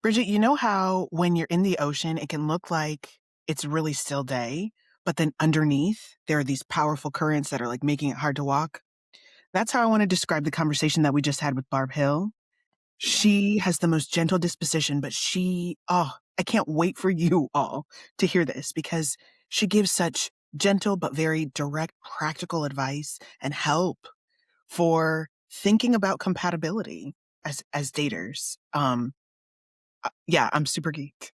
Bridget, you know how when you're in the ocean, it can look like it's a really still day, but then underneath, there are these powerful currents that are like making it hard to walk? That's how I want to describe the conversation that we just had with Barb Hill. She has the most gentle disposition, but I can't wait for you all to hear this because she gives such gentle but very direct, practical advice and help for thinking about compatibility as daters. Yeah, I'm super geeked.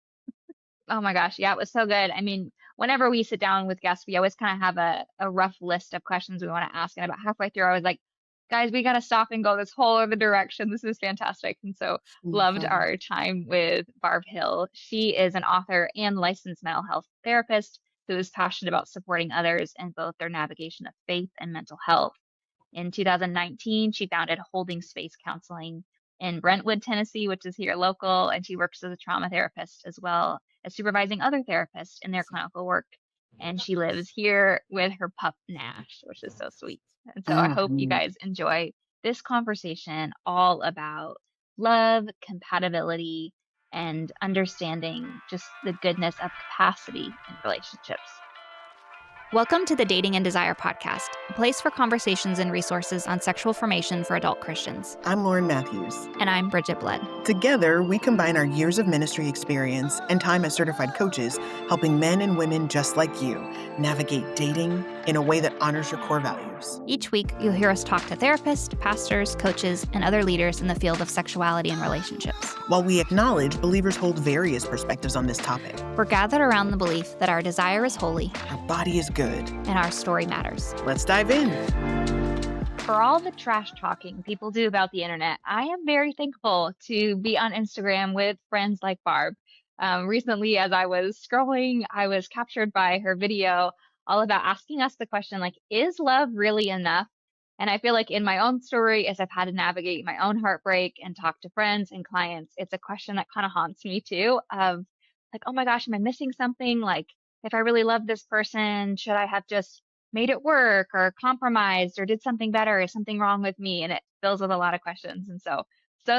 Oh my gosh. Yeah, it was so good. I mean, whenever we sit down with guests, we always kind of have a rough list of questions we want to ask. And about halfway through, I was like, guys, we got to stop and go this whole other direction. This is fantastic. And so loved Mhm. our time with Barb Hill. She is an author and licensed mental health therapist who is passionate about supporting others in both their navigation of faith and mental health. In 2019, she founded Holding Space Counseling in Brentwood, Tennessee, which is here local, and she works as a trauma therapist as well as supervising other therapists in their clinical work. And she lives here with her pup Nash, which is so sweet. And so I hope you Mhm. guys enjoy this conversation all about love, compatibility, and understanding just the goodness of capacity in relationships. Welcome to the Dating and Desire podcast, a place for conversations and resources on sexual formation for adult Christians. I'm Lauren Matthews. And I'm Bridgett Blood. Together, we combine our years of ministry experience and time as certified coaches, helping men and women just like you navigate dating in a way that honors your core values. Each week, you'll hear us talk to therapists, pastors, coaches, and other leaders in the field of sexuality and relationships. While we acknowledge believers hold various perspectives on this topic, we're gathered around the belief that our desire is holy, our body is good, and our story matters. Let's dive in. For all the trash talking people do about the internet, I am very thankful to be on Instagram with friends like Barb. Recently, as I was scrolling, I was captured by her video all about asking us the question, like, is love really enough? And I feel like in my own story, as I've had to navigate my own heartbreak and talk to friends and clients, it's a question that kind of haunts me too of like, oh my gosh, am I missing something? Like, if I really love this person, should I have just made it work or compromised or did something better? Is something wrong with me? And it fills with a lot of questions. And so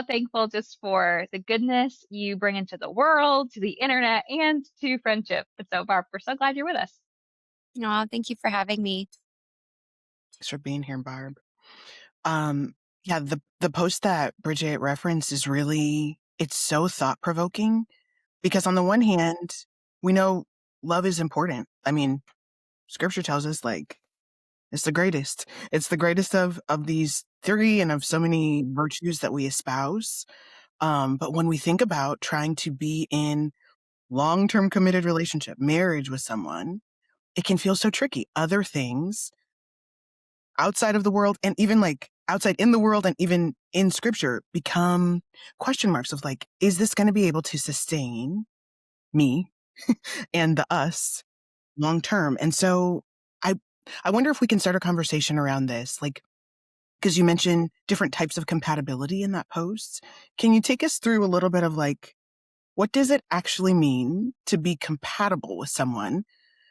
thankful just for the goodness you bring into the world, to the internet, and to friendship. And so, Barb, we're so glad you're with us. Oh, thank you for having me. Thanks for being here, Barb. Yeah, the post that Bridget referenced is really, it's so thought-provoking because on the one hand, we know love is important. I mean, scripture tells us like it's the greatest. It's the greatest of these three and of so many virtues that we espouse. But when we think about trying to be in long-term committed relationship, marriage with someone, it can feel so tricky. Other things outside of the world and even like outside in the world and even in scripture become question marks of like, is this going to be able to sustain me and the us long term? And so I I wonder if we can start a conversation around this, like, because you mentioned different types of compatibility in that post. Can you take us through a little bit of like, what does it actually mean to be compatible with someone,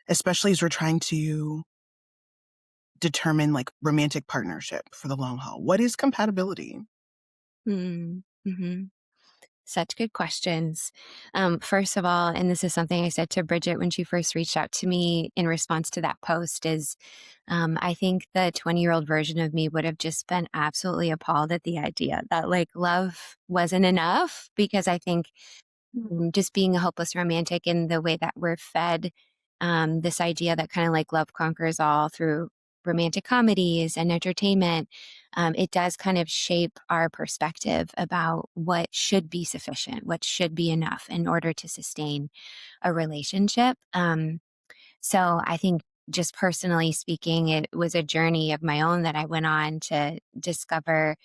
especially as we're trying to determine like romantic partnership for the long haul? What is compatibility? Mm-hmm. Such good questions. First of all, and this is something I said to Bridget when she first reached out to me in response to that post, is I think the 20-year-old version of me would have just been absolutely appalled at the idea that like love wasn't enough because I think just being a hopeless romantic in the way that we're fed this idea that kind of like love conquers all through romantic comedies and entertainment, it does kind of shape our perspective about what should be sufficient, what should be enough in order to sustain a relationship. So I think just personally speaking, it was a journey of my own that I went on to discover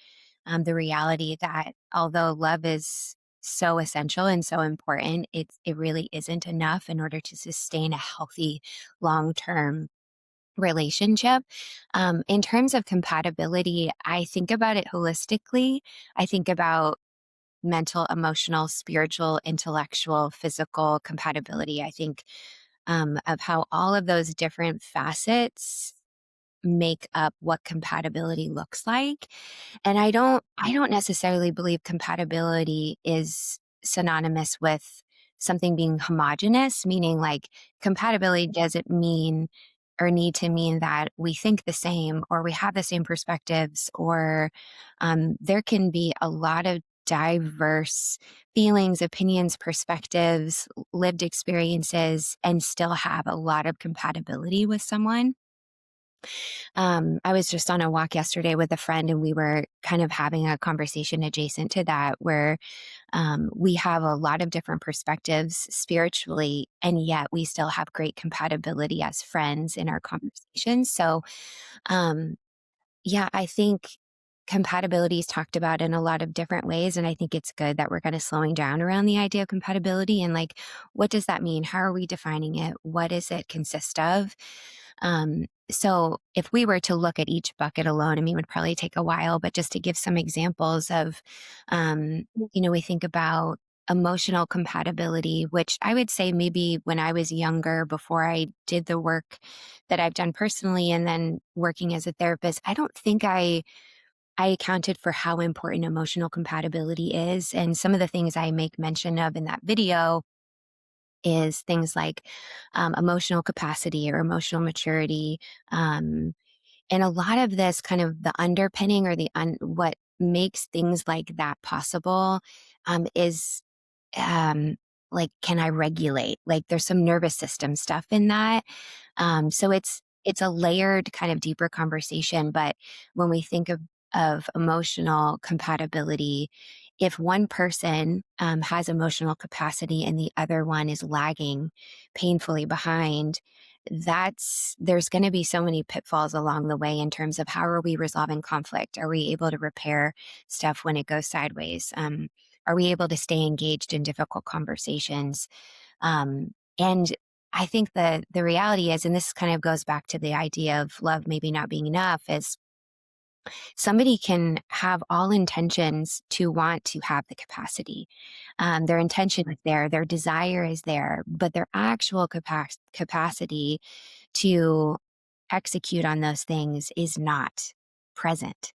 the reality that although love is so essential and so important, it really isn't enough in order to sustain a healthy long-term relationship. In terms of compatibility, I think about it holistically. I think about mental, emotional, spiritual, intellectual, physical compatibility. I think of how all of those different facets make up what compatibility looks like. And I don't necessarily believe compatibility is synonymous with something being homogenous, meaning like compatibility doesn't mean or need to mean that we think the same or we have the same perspectives, or there can be a lot of diverse feelings, opinions, perspectives, lived experiences, and still have a lot of compatibility with someone. I was just on a walk yesterday with a friend, and we were kind of having a conversation adjacent to that where we have a lot of different perspectives spiritually, and yet we still have great compatibility as friends in our conversations. So, um, yeah, I think compatibility is talked about in a lot of different ways. And I think it's good that we're kind of slowing down around the idea of compatibility and like, what does that mean? How are we defining it? What does it consist of? So if we were to look at each bucket alone, I mean, it would probably take a while, but just to give some examples of, we think about emotional compatibility, which I would say maybe when I was younger, before I did the work that I've done personally and then working as a therapist, I don't think I accounted for how important emotional compatibility is. And some of the things I make mention of in that video is things like emotional capacity or emotional maturity. And a lot of this kind of the underpinning or what makes things like that possible is um, like, can I regulate? Like, there's some nervous system stuff in that. So it's a layered kind of deeper conversation. But when we think of emotional compatibility, if one person has emotional capacity and the other one is lagging painfully behind, there's going to be so many pitfalls along the way in terms of how are we resolving conflict? Are we able to repair stuff when it goes sideways? Are we able to stay engaged in difficult conversations? And I think the reality is, and this kind of goes back to the idea of love maybe not being enough, is somebody can have all intentions to want to have the capacity. Their intention is there, their desire is there, but their actual capacity to execute on those things is not present.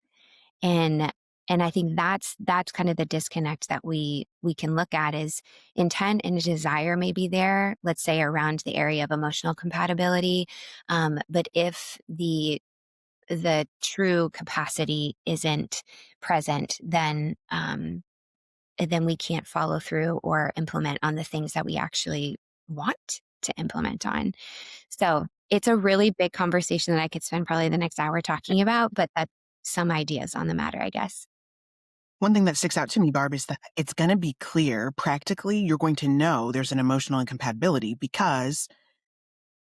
And and I think that's kind of the disconnect that we can look at is intent and desire may be there, let's say around the area of emotional compatibility. But if the true capacity isn't present, then we can't follow through or implement on the things that we actually want to implement on. So it's a really big conversation that I could spend probably the next hour talking about, but that's some ideas on the matter, I guess. One thing that sticks out to me, Barb, is that it's going to be clear practically. You're going to know there's an emotional incompatibility because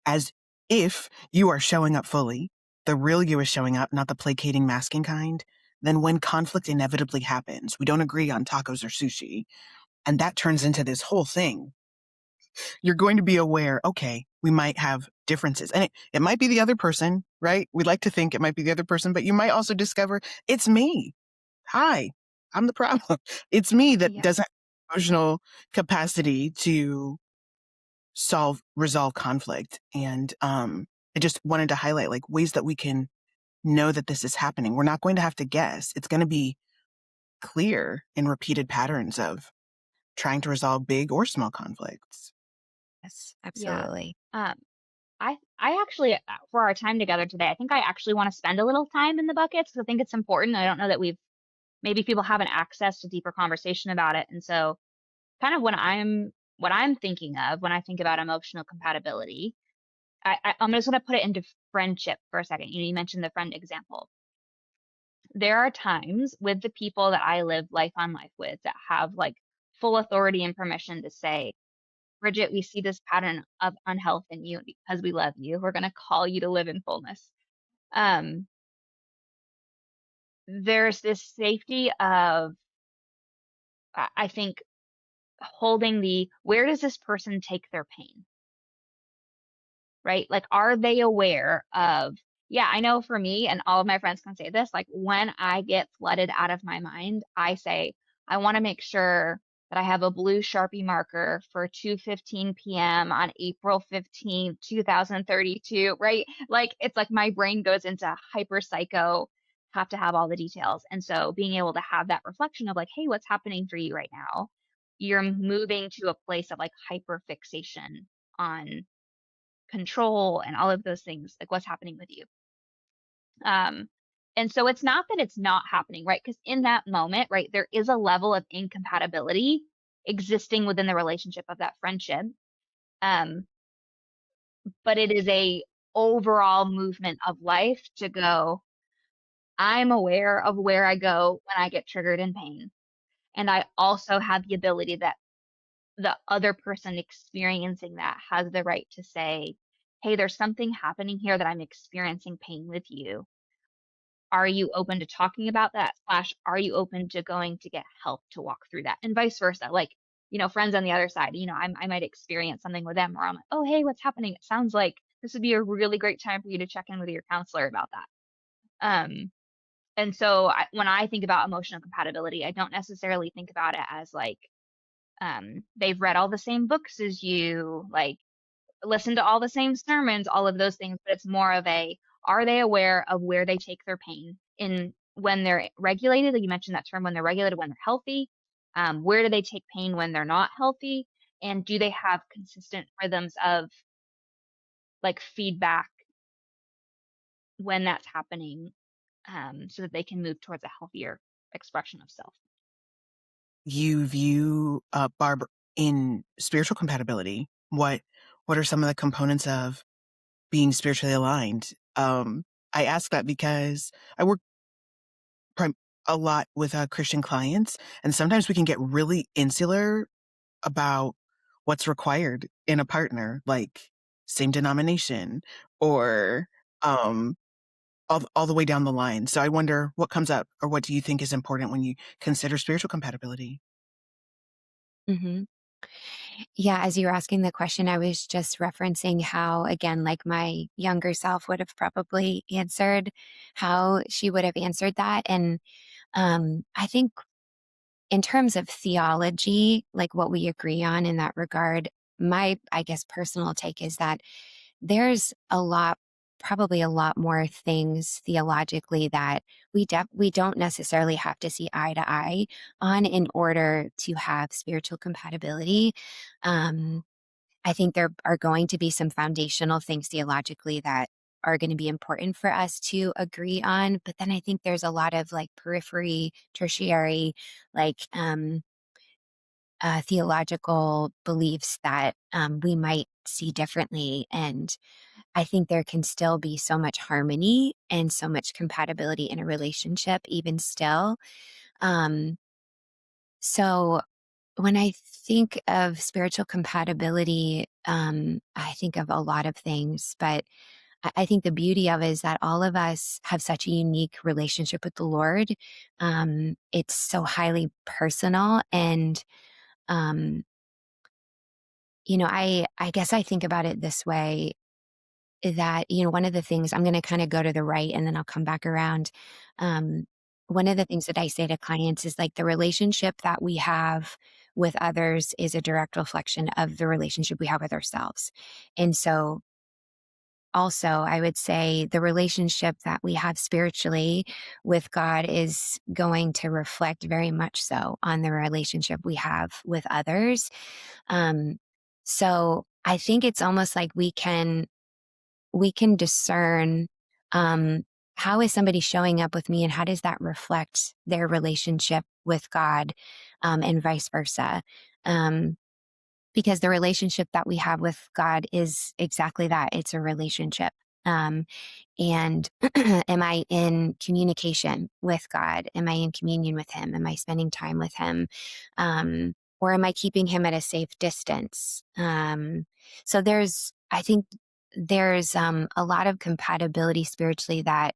as if you are showing up fully, the real you is showing up, not the placating, masking kind, then when conflict inevitably happens, we don't agree on tacos or sushi, and that turns into this whole thing. You're going to be aware, okay, we might have differences. And it might be the other person, right? We like to think it might be the other person, but you might also discover it's me. Hi, I'm the problem. It's me that Yeah. doesn't have emotional capacity to resolve conflict. And I just wanted to highlight like ways that we can know that this is happening. We're not going to have to guess. It's going to be clear in repeated patterns of trying to resolve big or small conflicts. Yes, Yeah. absolutely. Um, I actually, for our time together today, I think I actually want to spend a little time in the buckets 'cause I think it's important. I don't know that maybe people haven't access to deeper conversation about it. And so kind of what I'm thinking of when I think about emotional compatibility, I'm just going to put it into friendship for a second. You mentioned the friend example. There are times with the people that I live life on life with that have like full authority and permission to say, Bridgett, we see this pattern of unhealth in you and because we love you. We're going to call you to live in fullness. Um, there's this safety of, I think, holding where does this person take their pain? Right? Like, are they aware of, yeah, I know for me, and all of my friends can say this, like, when I get flooded out of my mind, I say, I want to make sure that I have a blue Sharpie marker for 2:15 p.m. on April 15th, 2032, right? Like, it's like my brain goes into hyper psycho, have to have all the details. And so being able to have that reflection of like, hey, what's happening for you right now? you're moving to a place of like hyperfixation on control and all of those things, like what's happening with you. Um, and so it's not that it's not happening, right? Because in that moment, right, there is a level of incompatibility existing within the relationship of that friendship. Um, but it is a overall movement of life to go, I'm aware of where I go when I get triggered in pain. And I also have the ability that the other person experiencing that has the right to say, hey, there's something happening here that I'm experiencing pain with you. Are you open to talking about that? Slash, are you open to going to get help to walk through that? And vice versa. Like, friends on the other side, I might experience something with them where I'm like, oh, hey, what's happening? It sounds like this would be a really great time for you to check in with your counselor about that. And so when I think about emotional compatibility, I don't necessarily think about it as like, they've read all the same books as you, like listen to all the same sermons, all of those things, but it's more of a, are they aware of where they take their pain in when they're regulated? Like you mentioned that term, when they're regulated, when they're healthy. Where do they take pain when they're not healthy? And do they have consistent rhythms of like feedback when that's happening, so that they can move towards a healthier expression of self? You view, Barb, in spiritual compatibility, what are some of the components of being spiritually aligned? I ask that because I work a lot with Christian clients, and sometimes we can get really insular about what's required in a partner, like same denomination or um, all the way down the line. So I wonder what comes up, or what do you think is important when you consider spiritual compatibility? Hmm. Yeah, as you were asking the question, I was just referencing how, again, like my younger self would have probably answered, how she would have answered that. And I think in terms of theology, like what we agree on in that regard, my, I guess, personal take is that there's probably a lot more things theologically that we don't necessarily have to see eye to eye on in order to have spiritual compatibility. Um, I think there are going to be some foundational things theologically that are going to be important for us to agree on. But then I think there's a lot of like periphery, tertiary, like theological beliefs that we might see differently. And I think there can still be so much harmony and so much compatibility in a relationship, even still. Um, so when I think of spiritual compatibility, I think of a lot of things, but I think the beauty of it is that all of us have such a unique relationship with the Lord. It's so highly personal. And, um, I guess I think about it this way that, one of the things I'm going to kind of go to the right and then I'll come back around. Um, One of the things that I say to clients is like the relationship that we have with others is a direct reflection of the relationship we have with ourselves. And so also, I would say the relationship that we have spiritually with God is going to reflect very much so on the relationship we have with others. Um, so I think it's almost like we can discern, um, how is somebody showing up with me and how does that reflect their relationship with God, and vice versa. Um, because the relationship that we have with God is exactly that. It's a relationship. Um, and am I in communication with God? Am I in communion with Him? Am I spending time with Him? Or am I keeping Him at a safe distance? So I think there's a lot of compatibility spiritually that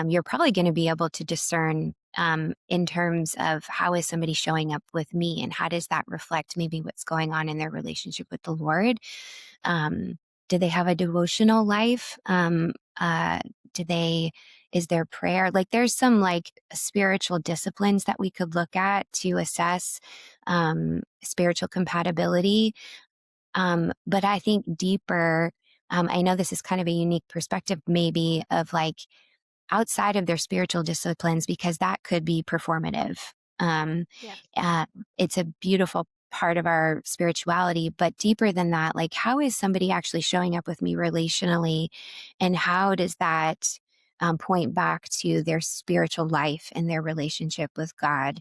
you're probably going to be able to discern, in terms of how is somebody showing up with me and how does that reflect maybe what's going on in their relationship with the Lord. Um, do they have a devotional life? Uh, do they, is there prayer? Like there's some like spiritual disciplines that we could look at to assess spiritual compatibility. But I think deeper, I know this is kind of a unique perspective maybe of like outside of their spiritual disciplines, because that could be performative. Um, Yes. uh, it's a beautiful part of our spirituality. But deeper than that, like, how is somebody actually showing up with me relationally? And how does that point back to their spiritual life and their relationship with God?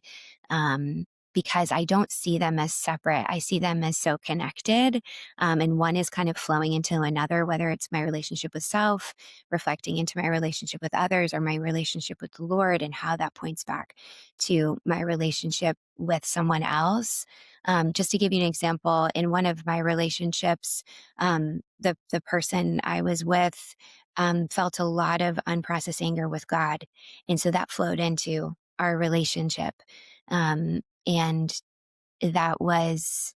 Because I don't see them as separate. I see them as so connected. And one is kind of flowing into another, whether it's my relationship with self, reflecting into my relationship with others, or my relationship with the Lord, and how that points back to my relationship with someone else. Just to give you an example, in one of my relationships, the person I was with felt a lot of unprocessed anger with God, and so that flowed into our relationship, and that was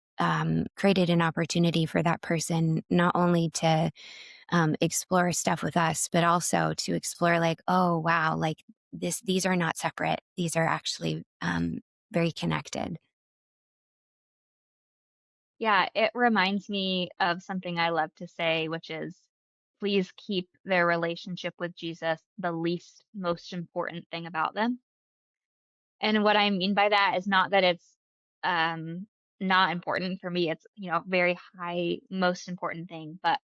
created an opportunity for that person not only to explore stuff with us, but also to explore, like, oh wow, like these are not separate; these are actually very connected. Yeah, it reminds me of something I love to say, which is please keep their relationship with Jesus the least most important thing about them. And what I mean by that is not that it's um not important for me. It's, very high most important thing, but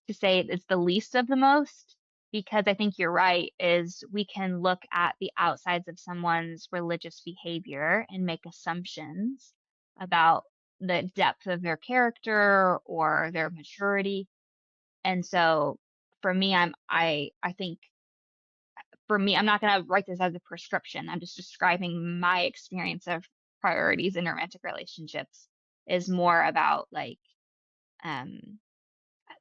to say it's the least of the most, because I think you're right, is we can look at the outsides of someone's religious behavior and make assumptions about the depth of their character or their maturity. And so for me, I think for me, I'm not going to write this as a prescription. I'm just describing my experience of priorities in romantic relationships is more about like um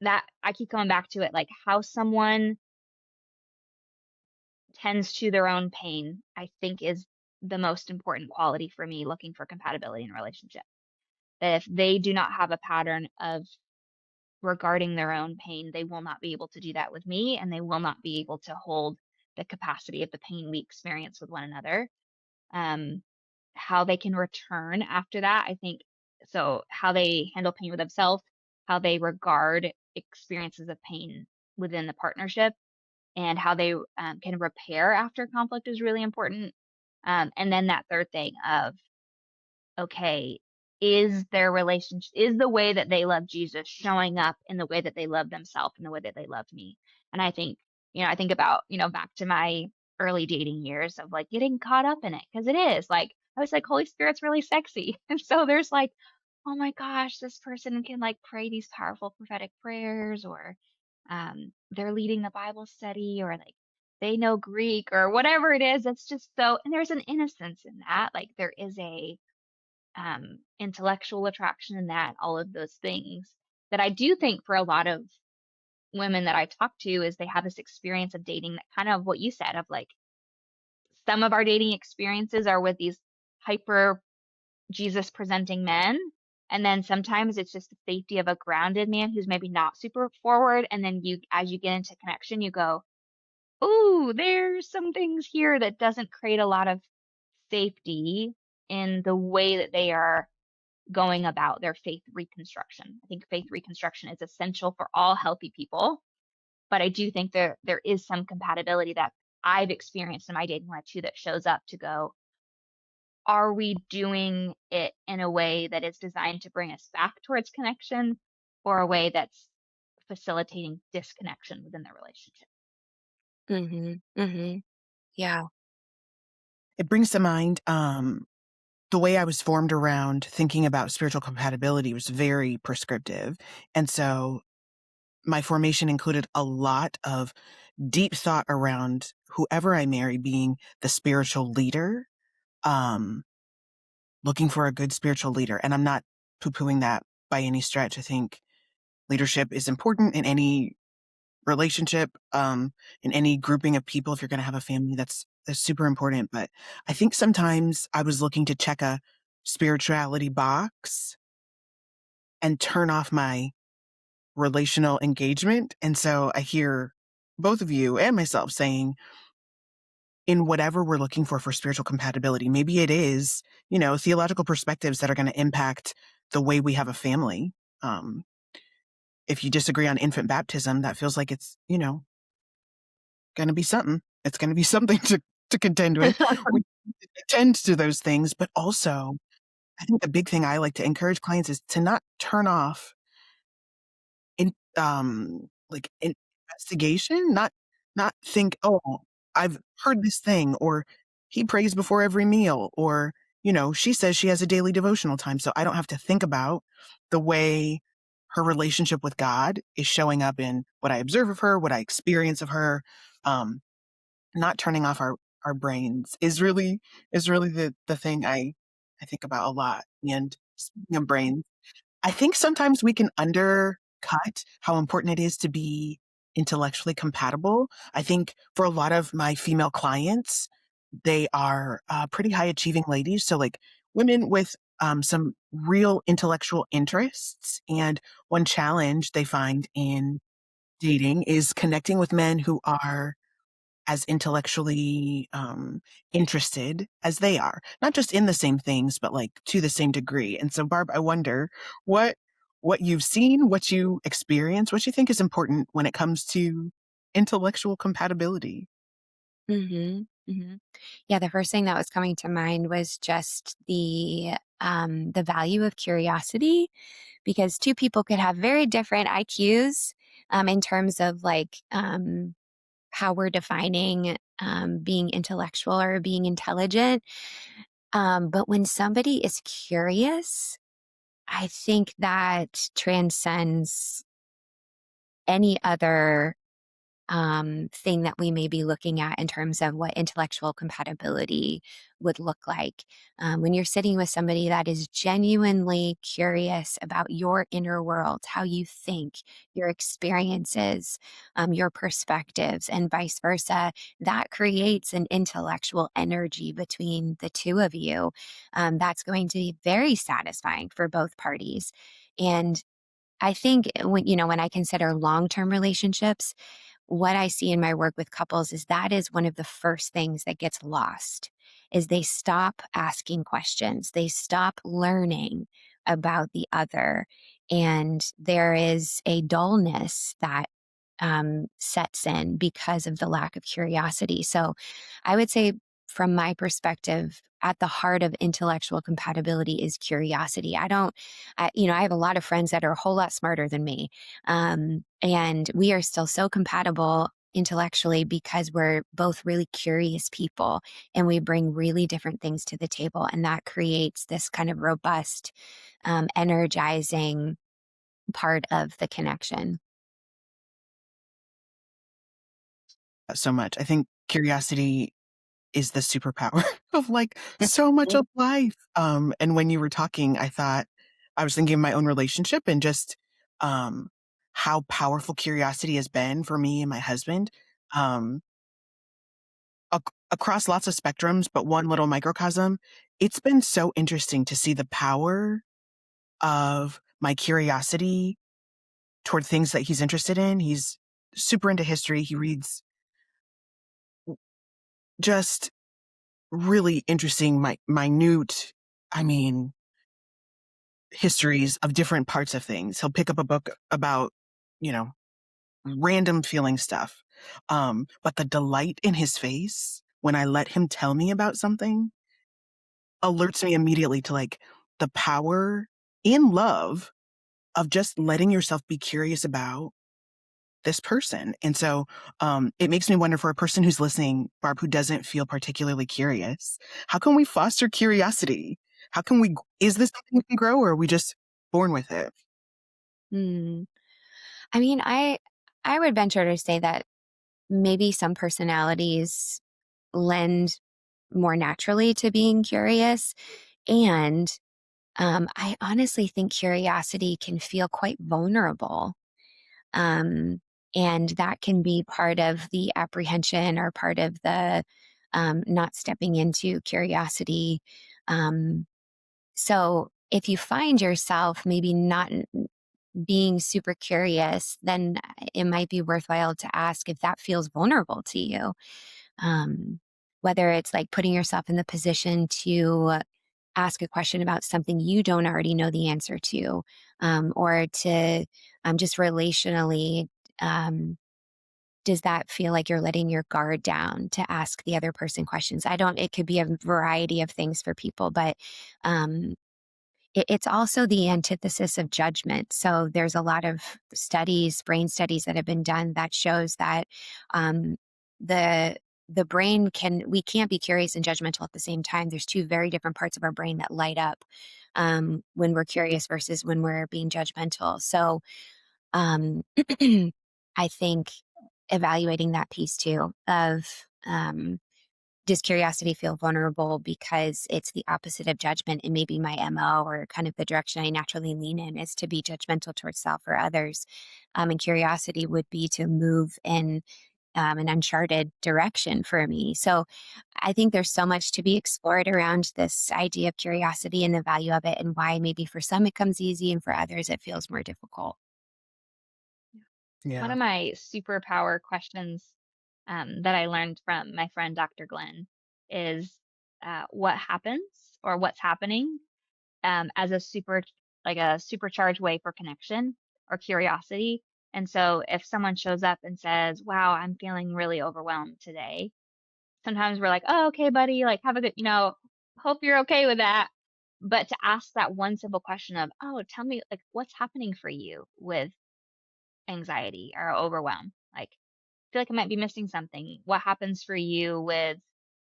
that I keep coming back to it, like how someone tends to their own pain, I think is the most important quality for me looking for compatibility in a relationship. That if they do not have a pattern of regarding their own pain, they will not be able to do that with me, and they will not be able to hold the capacity of the pain we experience with one another. um, how they can return after that. I think so. How they handle pain with themselves, how they regard experiences of pain within the partnership, and how they can repair after conflict is really important. And then that third thing of okay, is their relationship, is the way that they love Jesus showing up in the way that they love themselves and the way that they love me? And I think, I think about, back to my early dating years of like getting caught up in it because it is like, I was like, Holy Spirit's really sexy. And so there's like, oh my gosh, this person can like pray these powerful prophetic prayers, or they're leading the Bible study, or like they know Greek or whatever it is. It's just so, and there's an innocence in that. Like there is a, intellectual attraction in that, all of those things that I do think for a lot of women that I talk to is they have this experience of dating that kind of what you said of like some of our dating experiences are with these hyper Jesus presenting men. And then sometimes it's just the safety of a grounded man who's maybe not super forward. And then you, as you get into connection, you go, "Ooh, there's some things here that doesn't create a lot of safety in the way that they are going about their faith reconstruction." I think faith reconstruction is essential for all healthy people, but I do think there is some compatibility that I've experienced in my dating life too that shows up to go, are we doing it in a way that is designed to bring us back towards connection, or a way that's facilitating disconnection within the relationship? Hmm. Hmm. Yeah. It brings to mind the way I was formed around thinking about spiritual compatibility was very prescriptive. And so my formation included a lot of deep thought around whoever I marry being the spiritual leader, um, looking for a good spiritual leader. And I'm not poo pooing that by any stretch. I think leadership is important in any relationship, in any grouping of people. If you're going to have a family, that's super important. But I think sometimes I was looking to check a spirituality box and turn off my relational engagement. And so I hear both of you and myself saying, in whatever we're looking for spiritual compatibility, maybe it is, theological perspectives that are going to impact the way we have a family. Um, if you disagree on infant baptism, that feels like it's, going to be something. It's going to be something to contend with. We tend to those things, but also I think the big thing I like to encourage clients is to not turn off in like investigation, not think, "Oh, I've heard this thing," or "He prays before every meal," or, "She says she has a daily devotional time," so I don't have to think about the way her relationship with God is showing up in what I observe of her, what I experience of her. Um, Not turning off our brains is really the thing I think about a lot. And speaking of brains, I think sometimes we can undercut how important it is to be intellectually compatible. I think for a lot of my female clients, they are pretty high achieving ladies. So, like women with some real intellectual interests. And one challenge they find in dating is connecting with men who are as intellectually interested as they are, not just in the same things, but like to the same degree. And so, Barb, I wonder what what you've seen, what you experience, what you think is important when it comes to intellectual compatibility. Mhm, mhm. Yeah, the first thing that was coming to mind was just the value of curiosity, because two people could have very different IQs, in terms of, like, how we're defining, being intellectual or being intelligent. But when somebody is curious, I think that transcends any other thing that we may be looking at in terms of what intellectual compatibility would look like. When you're sitting with somebody that is genuinely curious about your inner world, how you think, your experiences, your perspectives, and vice versa, that creates an intellectual energy between the two of you. That's going to be very satisfying for both parties. And I think when I consider long-term relationships, what I see in my work with couples is that is one of the first things that gets lost is they stop asking questions. They stop learning about the other. And there is a dullness that sets in because of the lack of curiosity. So I would say, from my perspective, at the heart of intellectual compatibility is curiosity. I have a lot of friends that are a whole lot smarter than me. And we are still so compatible intellectually because we're both really curious people and we bring really different things to the table. And that creates this kind of robust, energizing part of the connection. So much. I think curiosity is the superpower of like so much of life. And when you were talking, I was thinking of my own relationship and just um, how powerful curiosity has been for me and my husband. Um, Across lots of spectrums, but one little microcosm, it's been so interesting to see the power of my curiosity toward things that he's interested in. He's super into history. He reads just really interesting, minute, I mean, histories of different parts of things. He'll pick up a book about, you know, random feeling stuff. But the delight in his face when I let him tell me about something alerts me immediately to like the power in love of just letting yourself be curious about this person. And so it makes me wonder, for a person who's listening, Barb, who doesn't feel particularly curious, how can we foster curiosity? Is this something we can grow, or are we just born with it? Hmm. I mean, I would venture to say that maybe some personalities lend more naturally to being curious. And I honestly think curiosity can feel quite vulnerable. Um, and that can be part of the apprehension or part of the not stepping into curiosity. Um, so if you find yourself maybe not being super curious, then it might be worthwhile to ask if that feels vulnerable to you. Um, Whether it's like putting yourself in the position to ask a question about something you don't already know the answer to, or to just relationally, um, does that feel like you're letting your guard down to ask the other person questions? It could be a variety of things for people, but um, it's also the antithesis of judgment. So there's a lot of studies, brain studies that have been done that shows that um, the the brain we can't be curious and judgmental at the same time. There's two very different parts of our brain that light up when we're curious versus when we're being judgmental. So um, I think evaluating that piece too of does curiosity feel vulnerable because it's the opposite of judgment, and maybe my MO or kind of the direction I naturally lean in is to be judgmental towards self or others. And curiosity would be to move in an uncharted direction for me. So I think there's so much to be explored around this idea of curiosity and the value of it, and why maybe for some it comes easy and for others it feels more difficult. One Yeah. of my superpower questions that I learned from my friend Dr. Glenn is what happens or what's happening as like a supercharged way for connection or curiosity. And so if someone shows up and says, "Wow, I'm feeling really overwhelmed today," sometimes we're like, "Oh, okay, buddy, like have a good, hope you're okay with that." But to ask that one simple question of, "Oh, tell me like what's happening for you with anxiety or overwhelm?" Like, I feel like I might be missing something. What happens for you with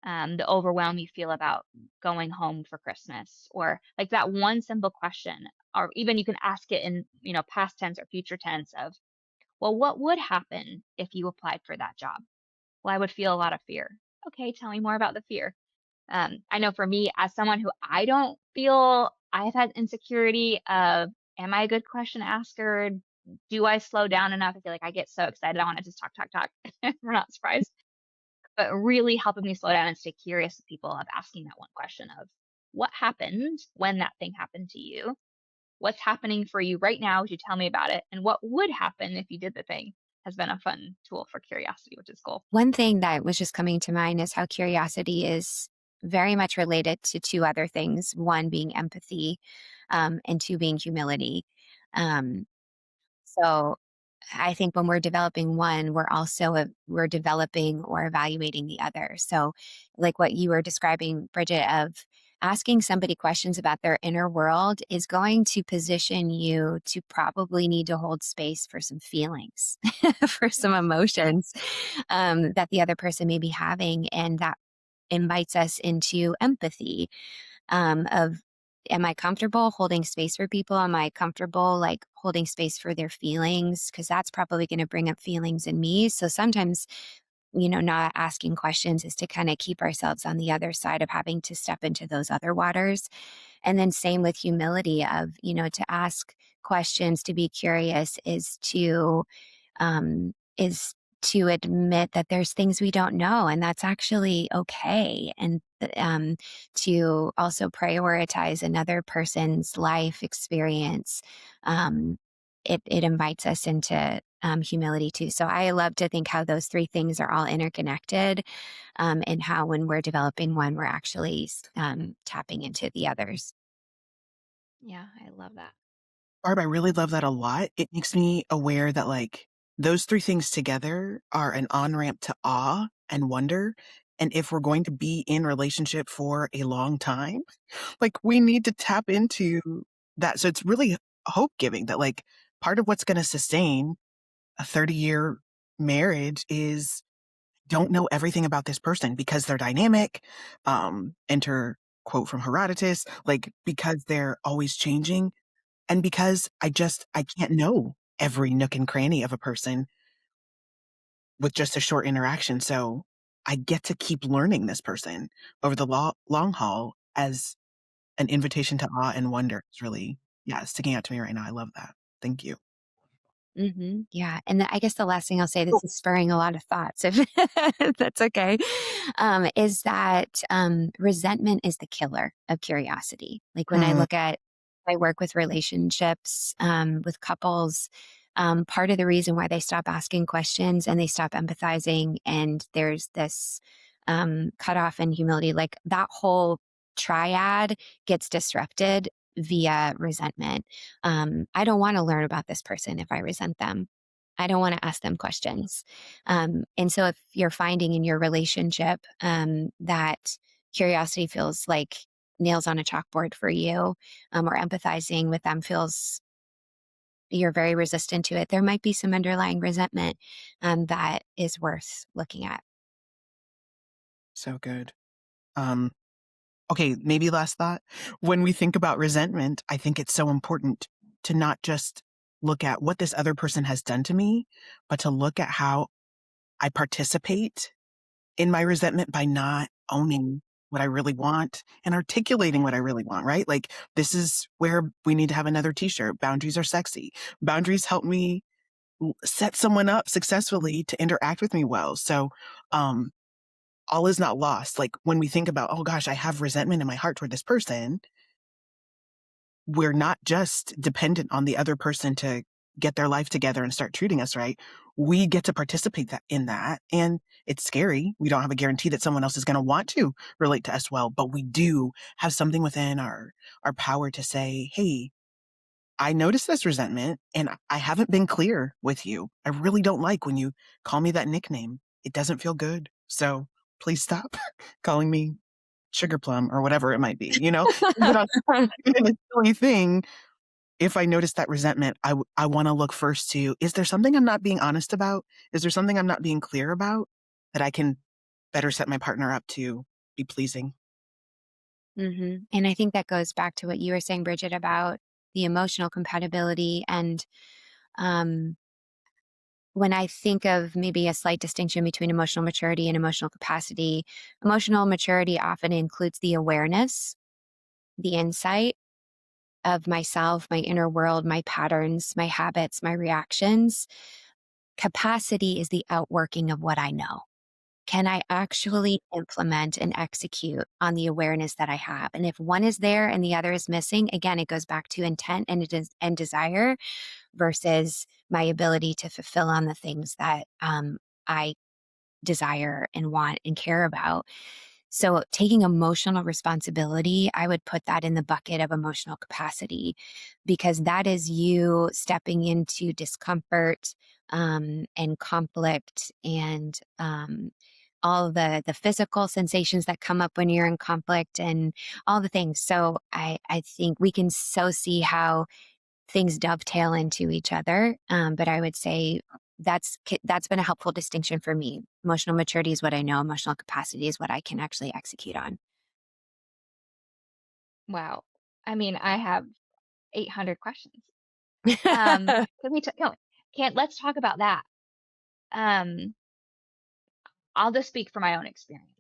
the overwhelm you feel about going home for Christmas? Or like that one simple question, or even you can ask it in, past tense or future tense of, well, what would happen if you applied for that job? Well, I would feel a lot of fear. Okay, tell me more about the fear. I know for me, as someone who I don't feel I've had insecurity of, am I a good question asker? Do I slow down enough? I feel like I get so excited. I want to just talk, talk, talk. We're not surprised. But really helping me slow down and stay curious with people of asking that one question of what happened when that thing happened to you? What's happening for you right now? Would you tell me about it? And what would happen if you did the thing has been a fun tool for curiosity, which is cool. One thing that was just coming to mind is how curiosity is very much related to two other things, one being empathy, and two being humility. Um, so I think when we're developing one, we're developing or evaluating the other. So, like what you were describing, Bridget, of asking somebody questions about their inner world is going to position you to probably need to hold space for some feelings, for some emotions that the other person may be having, and that invites us into empathy of am I comfortable holding space for people? Am I comfortable like holding space for their feelings? Because that's probably going to bring up feelings in me. So sometimes, not asking questions is to kind of keep ourselves on the other side of having to step into those other waters. And then same with humility of, to ask questions, to be curious is to admit that there's things we don't know, and that's actually okay. And to also prioritize another person's life experience. Um, it invites us into humility too. So I love to think how those three things are all interconnected, and how when we're developing one, we're actually tapping into the others. Yeah, I love that. Barb, I really love that a lot. It makes me aware that, like, those 3 things together are an on-ramp to awe and wonder, and if we're going to be in relationship for a long time, like, we need to tap into that. So it's really hope-giving that, like, part of what's gonna sustain a 30-year marriage is don't know everything about this person because they're dynamic, enter quote from Herodotus, like, because they're always changing. And because I can't know every nook and cranny of a person with just a short interaction, so I get to keep learning this person over the long haul as an invitation to awe and wonder. It's really, yeah, sticking out to me right now. I love that. Thank you. Yeah. And I guess the last thing I'll say, Oh, this is spurring a lot of thoughts, if, if that's okay, is that resentment is the killer of curiosity. Like when mm, I work with relationships, with couples, part of the reason why they stop asking questions and they stop empathizing, and there's this cutoff in humility, like that whole triad gets disrupted via resentment. I don't want to learn about this person if I resent them. I don't want to ask them questions. And so if you're finding in your relationship that curiosity feels like nails on a chalkboard for you, or empathizing with them feels you're very resistant to it, there might be some underlying resentment that is worth looking at. So good. Um, okay, maybe last thought. When we think about resentment, I think it's so important to not just look at what this other person has done to me, but to look at how I participate in my resentment by not owning what I really want and articulating what I really want, right? Like, this is where we need to have another t-shirt. Boundaries are sexy. Boundaries help me set someone up successfully to interact with me well. So, all is not lost. Like, when we think about, oh gosh, I have resentment in my heart toward this person, we're not just dependent on the other person to get their life together and start treating us right. We get to participate in that. And it's scary. We don't have a guarantee that someone else is going to want to relate to us well, but we do have something within our power to say, hey, I noticed this resentment and I haven't been clear with you. I really don't like when you call me that nickname. It doesn't feel good. So please stop calling me sugar plum or whatever it might be, even on even a silly thing. If I notice that resentment, I want to look first to, is there something I'm not being honest about? Is there something I'm not being clear about that I can better set my partner up to be pleasing? And I think that goes back to what you were saying, Bridget, about the emotional compatibility. And um, when I think of maybe a slight distinction between emotional maturity and emotional capacity, emotional maturity often includes the awareness, the insight of myself, my inner world, my patterns, my habits, my reactions. Capacity is the outworking of what I know. Can I actually implement and execute on the awareness that I have? And if one is there and the other is missing, again, it goes back to intent and and desire versus my ability to fulfill on the things that I desire and want and care about. So, taking emotional responsibility, I would put that in the bucket of emotional capacity because that is you stepping into discomfort and conflict and all the physical sensations that come up when you're in conflict and all the things. So, I think we can so see how things dovetail into each other. But I would say that's been a helpful distinction for me. Emotional maturity is what I know. Emotional capacity is what I can actually execute on. Wow. I mean, I have 800 questions. Can we no, can't let's talk about that. Um, I'll just speak from my own experience.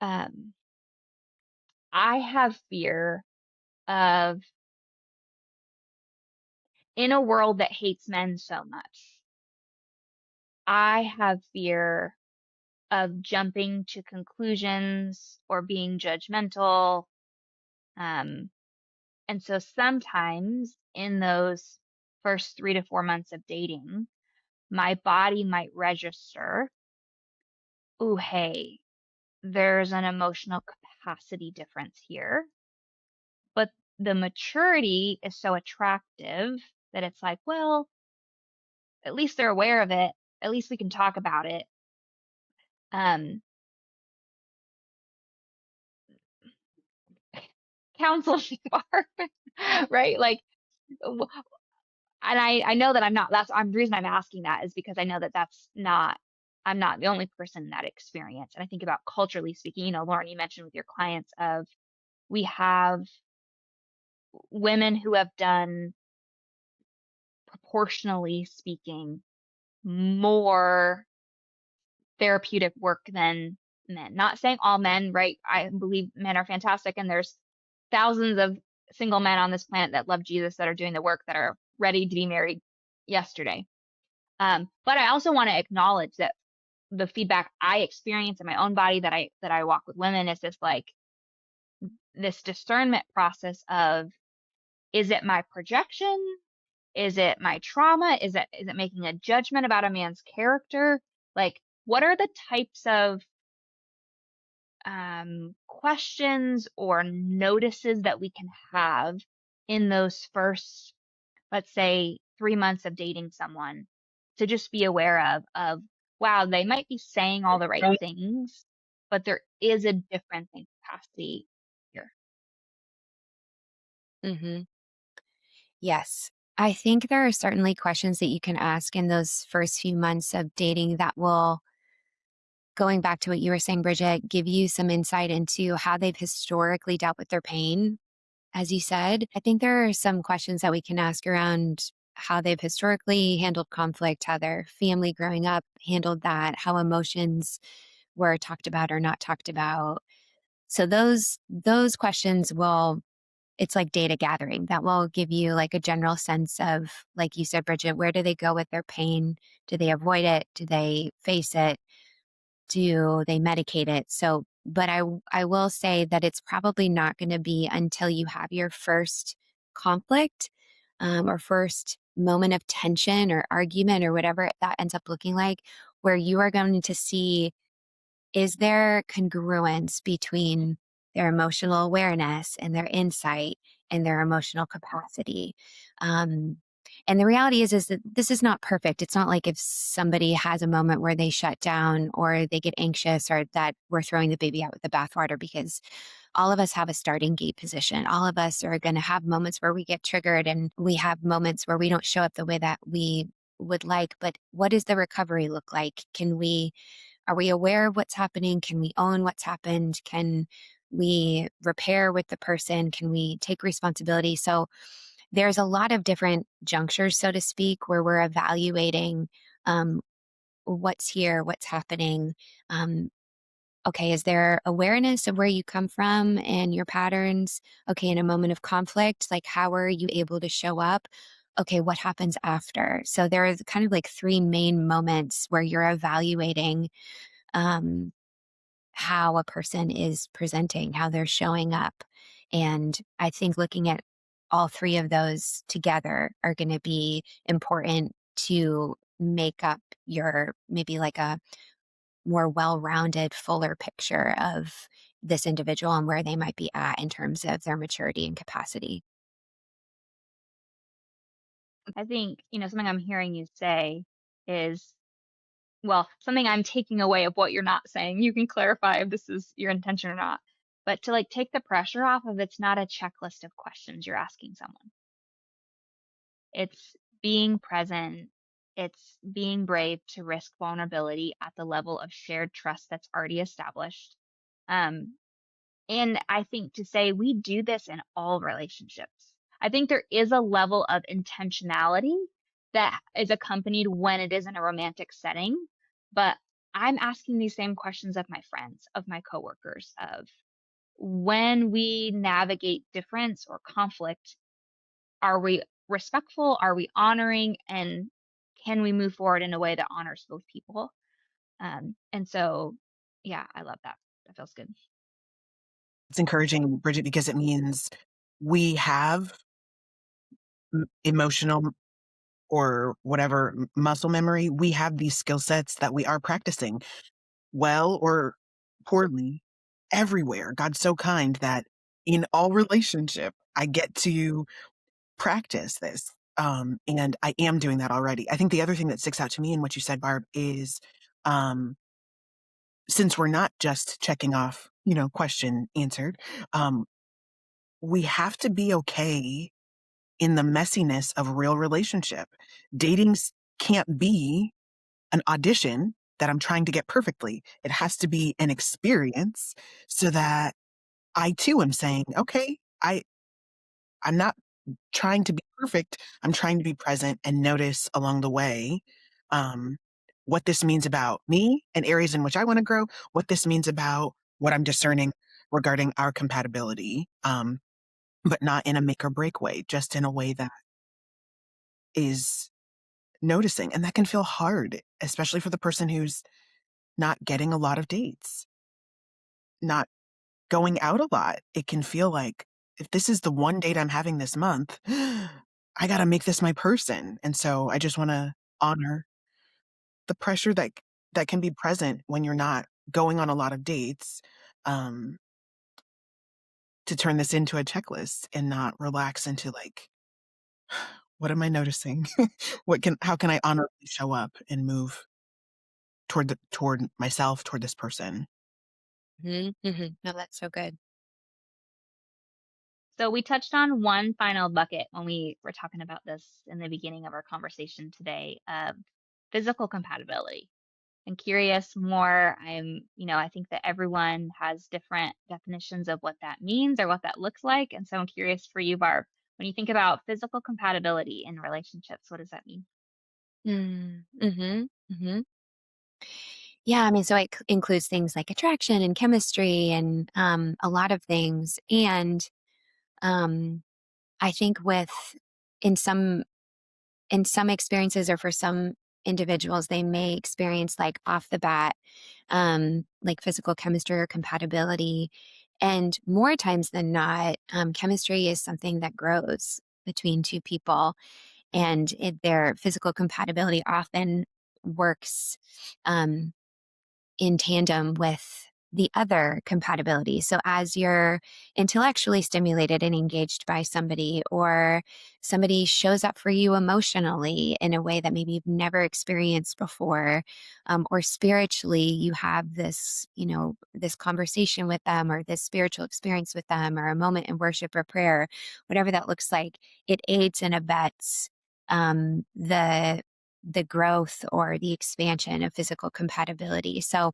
Um, I have fear of in a world that hates men so much. I have fear of jumping to conclusions or being judgmental. Um, and so sometimes in those first 3 to 4 months of dating, my body might register, ooh, hey, there's an emotional capacity difference here. But the maturity is so attractive that it's like, well, at least they're aware of it. At least we can talk about it. Um, counsel me, Barb, right? Like, w- and I know that I'm not. The reason I'm asking that is because I know that that's not. I'm not the only person in that experience. And I think about culturally speaking. Lauren, you mentioned with your clients of we have women who have done proportionally speaking more therapeutic work than men. Not saying all men, right? I believe men are fantastic, and there's thousands of single men on this planet that love Jesus that are doing the work that are ready to be married yesterday. But I also want to acknowledge that the feedback I experience in my own body that I walk with women is this like this discernment process of, is it my projection? Is it my trauma? Is it making a judgment about a man's character? Like, what are the types of questions or notices that we can have in those first, let's say, 3 months of dating someone to just be aware of, wow, they might be saying all the right things, but there is a difference in capacity Hmm. Yes. I think there are certainly questions that you can ask in those first few months of dating that will, going back to what you were saying, Bridget, give you some insight into how they've historically dealt with their pain. As you said, I think there are some questions that we can ask around how they've historically handled conflict, how their family growing up handled that, how emotions were talked about or not talked about. So those questions will, it's like data gathering that will give you like a general sense of, like you said, Bridget, where do they go with their pain? Do they avoid it? Do they face it? Do they medicate it? So, but I will say that it's probably not going to be until you have your first conflict, or first moment of tension or argument or whatever that ends up looking like, where you are going to see, is there congruence between their emotional awareness and their insight and their emotional capacity? Um, and the reality is that this is not perfect. It's not like if somebody has a moment where they shut down or they get anxious or that we're throwing the baby out with the bathwater, because all of us have a starting gate position. All of us are going to have moments where we get triggered and we have moments where we don't show up the way that we would like. But what does the recovery look like? Are we aware of what's happening? Can we own what's happened? Can we repair with the person? Can we take responsibility? So there's a lot of different junctures, so to speak, where we're evaluating, um, what's here, what's happening. Um, okay, is there awareness of where you come from and your patterns? Okay, in a moment of conflict, like how are you able to show up? Okay, what happens after? So there are kind of like three main moments where you're evaluating, um, how a person is presenting, how they're showing up. And I think looking at all three of those together are going to be important to make up your, maybe like a more well rounded, fuller picture of this individual and where they might be at in terms of their maturity and capacity. I think, something I'm hearing you say is, well, something I'm taking away of what you're not saying. You can clarify if this is your intention or not. But to like take the pressure off of, it's not a checklist of questions you're asking someone. It's being present. It's being brave to risk vulnerability at the level of shared trust that's already established. Um, and I think to say we do this in all relationships. I think there is a level of intentionality that is accompanied when it is in a romantic setting. But I'm asking these same questions of my friends, of my coworkers, of when we navigate difference or conflict, are we respectful? Are we honoring? And can we move forward in a way that honors both people? And so, yeah, I love that. That feels good. It's encouraging, Bridget, because it means we have emotional or whatever muscle memory. We have these skill sets that we are practicing well or poorly everywhere. God's so kind that in all relationship, I get to practice this. And I am doing that already. I think the other thing that sticks out to me in what you said, Barb, is um, since we're not just checking off, question answered, um, we have to be okay in the messiness of real relationship. Dating can't be an audition that I'm trying to get perfectly. It has to be an experience so that I too am saying, okay, I'm not trying to be perfect. I'm trying to be present and notice along the way um, what this means about me and areas in which I want to grow, what this means about what I'm discerning regarding our compatibility, but not in a make or break way, just in a way that is noticing. And that can feel hard, especially for the person who's not getting a lot of dates, not going out a lot. It can feel like if this is the one date I'm having this month, I got to make this my person. And so I just want to honor the pressure that can be present when you're not going on a lot of dates, um, to turn this into a checklist and not relax into like, what am I noticing? How can I honorably show up and move toward myself, toward this person? Hmm. Hmm. No, that's so good. So we touched on one final bucket when we were talking about this in the beginning of our conversation today of physical compatibility. I'm curious more. I think that everyone has different definitions of what that means or what that looks like. And so I'm curious for you, Barb, when you think about physical compatibility in relationships, what does that mean? Mm, mhm, mhm. Yeah, I mean, so it includes things like attraction and chemistry and, a lot of things, and, um, I think with in some in some experiences or for some individuals, they may experience, like, off the bat, like, physical chemistry or compatibility, and more times than not, chemistry is something that grows between 2 people, and their physical compatibility often works, um in tandem with the other compatibility. So as you're intellectually stimulated and engaged by somebody, or somebody shows up for you emotionally in a way that maybe you've never experienced before, or spiritually you have this, this conversation with them, or this spiritual experience with them, or a moment in worship or prayer, whatever that looks like, it aids and abets the growth or the expansion of physical compatibility. So,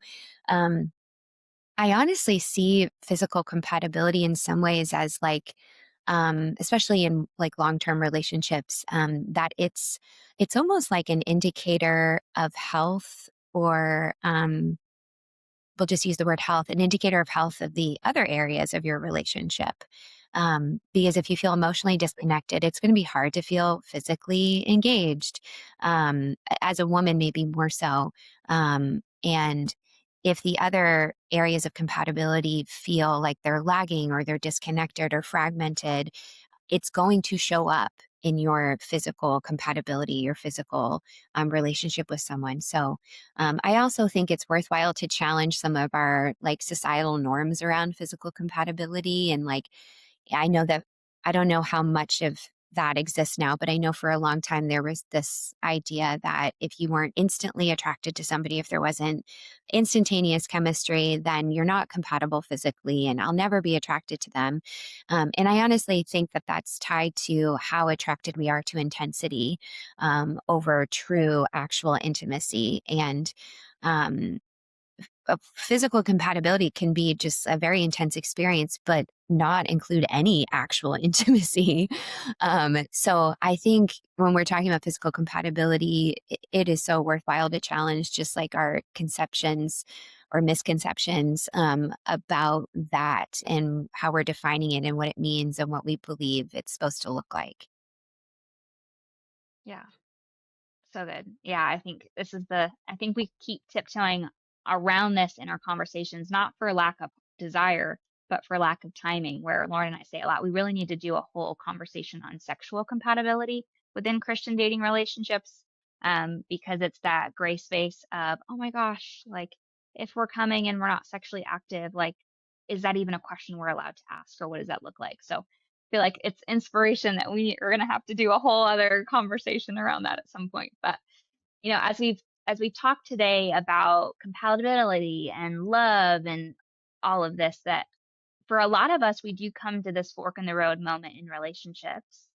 um, I honestly see physical compatibility in some ways as like, especially in like long-term relationships, that it's almost like an indicator of health, or we'll just use the word health, an indicator of health of the other areas of your relationship. Because if you feel emotionally disconnected, it's going to be hard to feel physically engaged. As a woman, maybe more so. And if the other areas of compatibility feel like they're lagging, or they're disconnected or fragmented, it's going to show up in your physical compatibility, your physical relationship with someone. So I also think it's worthwhile to challenge some of our like societal norms around physical compatibility. And like, I know that I don't know how much of that exists now, but I know for a long time there was this idea that if you weren't instantly attracted to somebody, if there wasn't instantaneous chemistry, then you're not compatible physically, and I'll never be attracted to them. And I honestly think that that's tied to how attracted we are to intensity, over true, actual intimacy. And um, physical compatibility can be just a very intense experience, but not include any actual intimacy. So I think when we're talking about physical compatibility, it is so worthwhile to challenge just like our conceptions or misconceptions about that, and how we're defining it and what it means and what we believe it's supposed to look like. Yeah. So good. Yeah, I think we keep tiptoeing around this in our conversations, not for lack of desire, but for lack of timing, where Lauren and I say a lot. We really need to do a whole conversation on sexual compatibility within Christian dating relationships, because it's that gray space of, oh my gosh, like if we're coming and we're not sexually active, like, is that even a question we're allowed to ask, or what does that look like? So feel like it's inspiration that we are going to have to do a whole other conversation around that at some point. But as we've talked today about compatibility and love and all of this, that for a lot of us, we do come to this fork in the road moment in relationships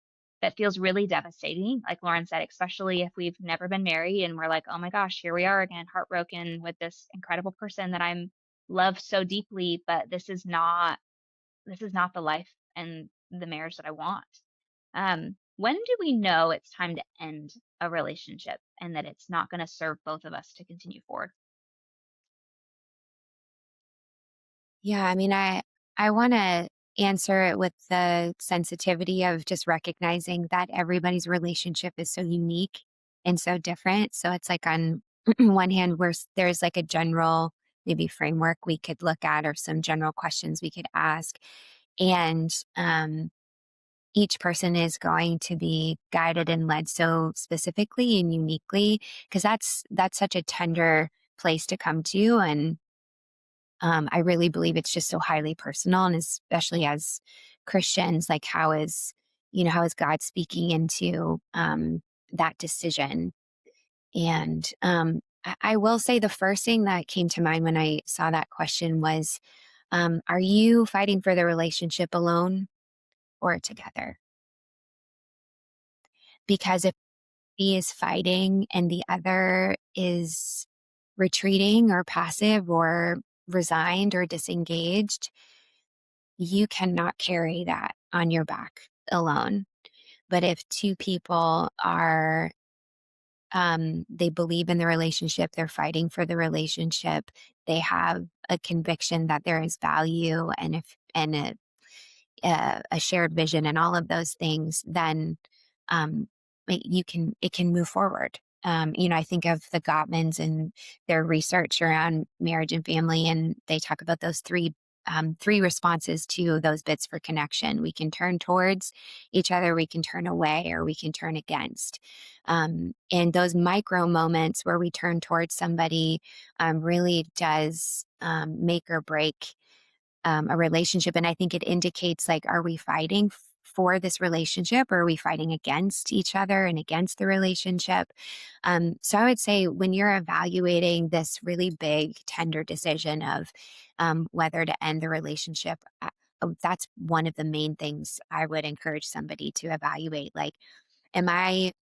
that feels really devastating. Like Lauren said, especially if we've never been married and we're like, oh my gosh, here we are again, heartbroken with this incredible person that I'm love so deeply, but this is not the life and the marriage that I want. When do we know it's time to end a relationship and that it's not going to serve both of us to continue forward? Yeah, I mean, I want to answer it with the sensitivity of just recognizing that everybody's relationship is so unique and so different. So it's like on one hand, there's like a general maybe framework we could look at, or some general questions we could ask, and each person is going to be guided and led so specifically and uniquely, because that's such a tender place to come to. And I really believe it's just so highly personal, and especially as Christians, like how is God speaking into that decision? And I will say the first thing that came to mind when I saw that question was, are you fighting for the relationship alone, or together. Because if he is fighting and the other is retreating or passive or resigned or disengaged, you cannot carry that on your back alone. But if two people are, they believe in the relationship, they're fighting for the relationship, they have a conviction that there is value and if and a shared vision and all of those things, then um, it can move forward. I think of the Gottmans and their research around marriage and family, and they talk about those three responses to those bits for connection. We can turn towards each other, we can turn away, or we can turn against. And those micro moments where we turn towards somebody really does make or break a relationship. And I think it indicates like, are we fighting for this relationship or are we fighting against each other and against the relationship? So I would say when you're evaluating this really big, tender decision of whether to end the relationship, that's one of the main things I would encourage somebody to evaluate. Like, am I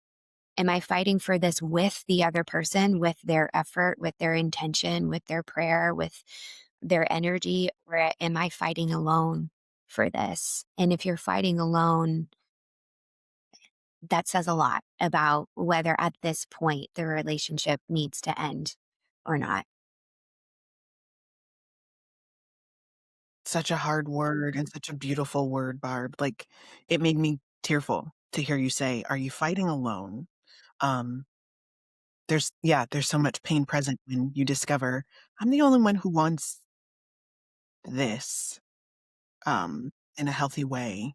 am I fighting for this with the other person, with their effort, with their intention, with their prayer, with their energy, or am I fighting alone for this? And if you're fighting alone, that says a lot about whether at this point the relationship needs to end or not. Such a hard word and such a beautiful word, Barb. Like, it made me tearful to hear you say, "Are you fighting alone?" Um, there's so much pain present when you discover, "I'm the only one who wants this," in a healthy way,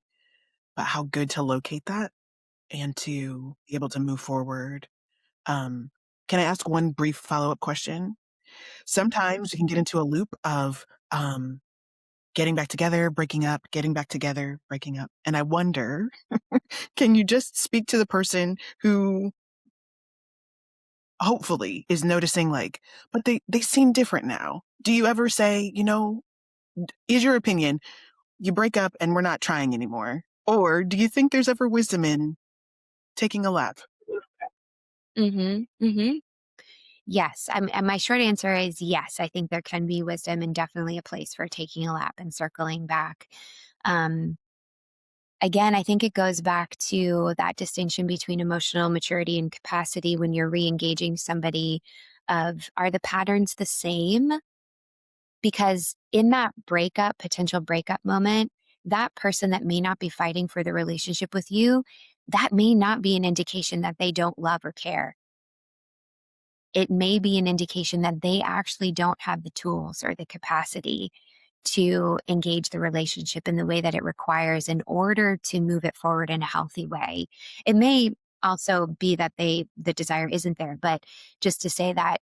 but how good to locate that and to be able to move forward. Um, can I ask one brief follow-up question? Sometimes we can get into a loop of, getting back together, breaking up, getting back together, breaking up, and I wonder, can you just speak to the person who hopefully is noticing, like, "But they seem different now." Do you ever say, is your opinion, "You break up and we're not trying anymore?" Or do you think there's ever wisdom in taking a lap? Mm-hmm. Yes. And my short answer is yes. I think there can be wisdom and definitely a place for taking a lap and circling back. Um, Again, I think it goes back to that distinction between emotional maturity and capacity when you're re-engaging somebody of are the patterns the same? Because in that breakup, potential breakup moment, that person that may not be fighting for the relationship with you, that may not be an indication that they don't love or care. It may be an indication that they actually don't have the tools or the capacity to engage the relationship in the way that it requires in order to move it forward in a healthy way. It may also be that the desire isn't there, but just to say that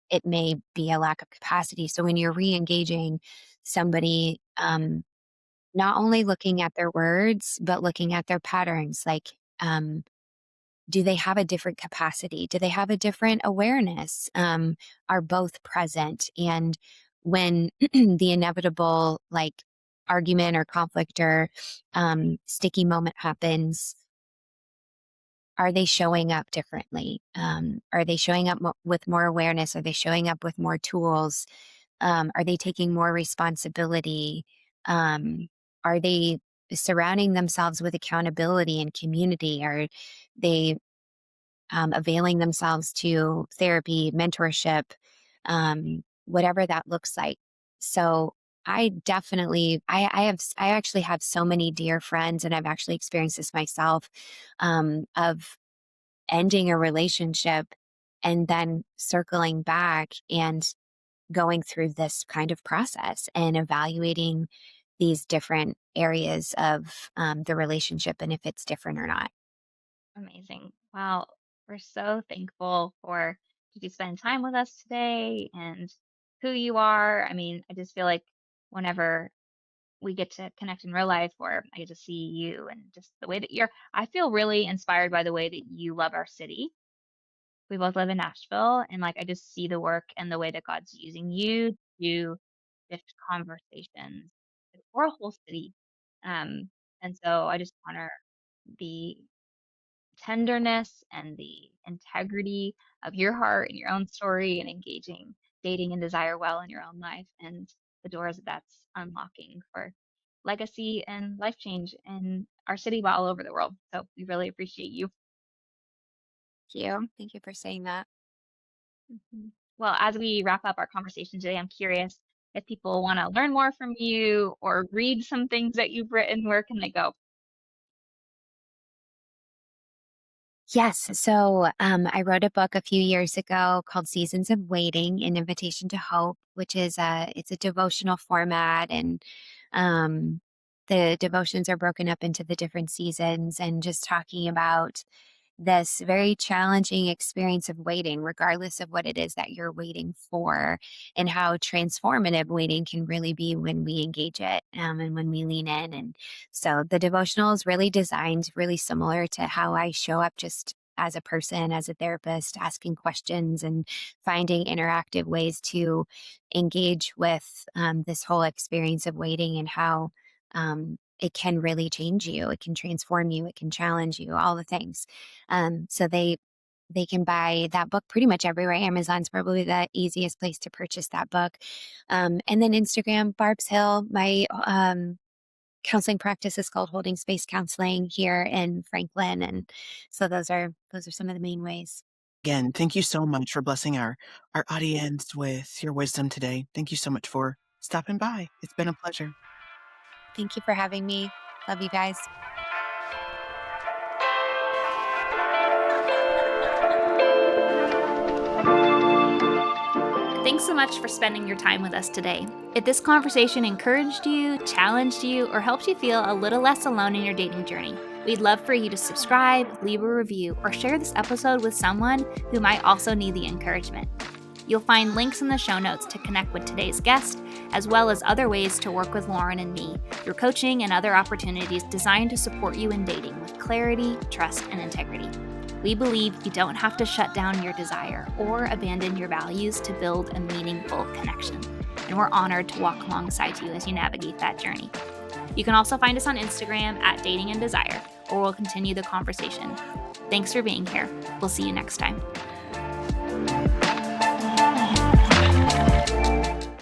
it may be a lack of capacity. So when you're re-engaging somebody, not only looking at their words, but looking at their patterns, like do they have a different capacity? Do they have a different awareness? Are both present? And when the inevitable like argument or conflict or sticky moment happens, are they showing up differently? Are they showing up with more awareness? Are they showing up with more tools? Are they taking more responsibility? Are they surrounding themselves with accountability and community? Are they availing themselves to therapy, mentorship, whatever that looks like? So I actually have so many dear friends, and I've actually experienced this myself of ending a relationship and then circling back and going through this kind of process and evaluating these different areas of the relationship and if it's different or not. Amazing. Wow. We're so thankful for you to spend time with us today and who you are. I mean, I just feel like whenever we get to connect in real life or I get to see you and just the way that I feel really inspired by the way that you love our city. We both live in Nashville and like I just see the work and the way that God's using you to shift conversations for a whole city. And so I just honor the tenderness and the integrity of your heart and your own story and engaging dating and desire well in your own life and the doors that that's unlocking for legacy and life change in our city but all over the world. So we really appreciate you. Thank you. Thank you for saying that. Mhm. Well, as we wrap up our conversation today, I'm curious if people want to learn more from you or read some things that you've written, where can they go? Yes. So I wrote a book a few years ago called Seasons of Waiting: An Invitation to Hope, which is it's a devotional format, and um, the devotions are broken up into the different seasons, and just talking about this very challenging experience of waiting, regardless of what it is that you're waiting for, and how transformative waiting can really be when we engage it, and when we lean in. And so the devotional is really designed really similar to how I show up just as a person, as a therapist, asking questions and finding interactive ways to engage with this whole experience of waiting, and how it can really change you. It can transform you. It can challenge you, all the things. So they can buy that book pretty much everywhere. Amazon's probably the easiest place to purchase that book. And then Instagram, Barb's Hill. My counseling practice is called Holding Space Counseling here in Franklin, and so those are some of the main ways. Again, thank you so much for blessing our audience with your wisdom today. Thank you so much for stopping by. It's been a pleasure. Thank you for having me. Love you guys. Thanks so much for spending your time with us today. If this conversation encouraged you, challenged you, or helped you feel a little less alone in your dating journey, we'd love for you to subscribe, leave a review, or share this episode with someone who might also need the encouragement. You'll find links in the show notes to connect with today's guest, as well as other ways to work with Lauren and me through coaching and other opportunities designed to support you in dating with clarity, trust, and integrity. We believe you don't have to shut down your desire or abandon your values to build a meaningful connection. And we're honored to walk alongside you as you navigate that journey. You can also find us on Instagram at Dating and Desire, or we'll continue the conversation. Thanks for being here. We'll see you next time.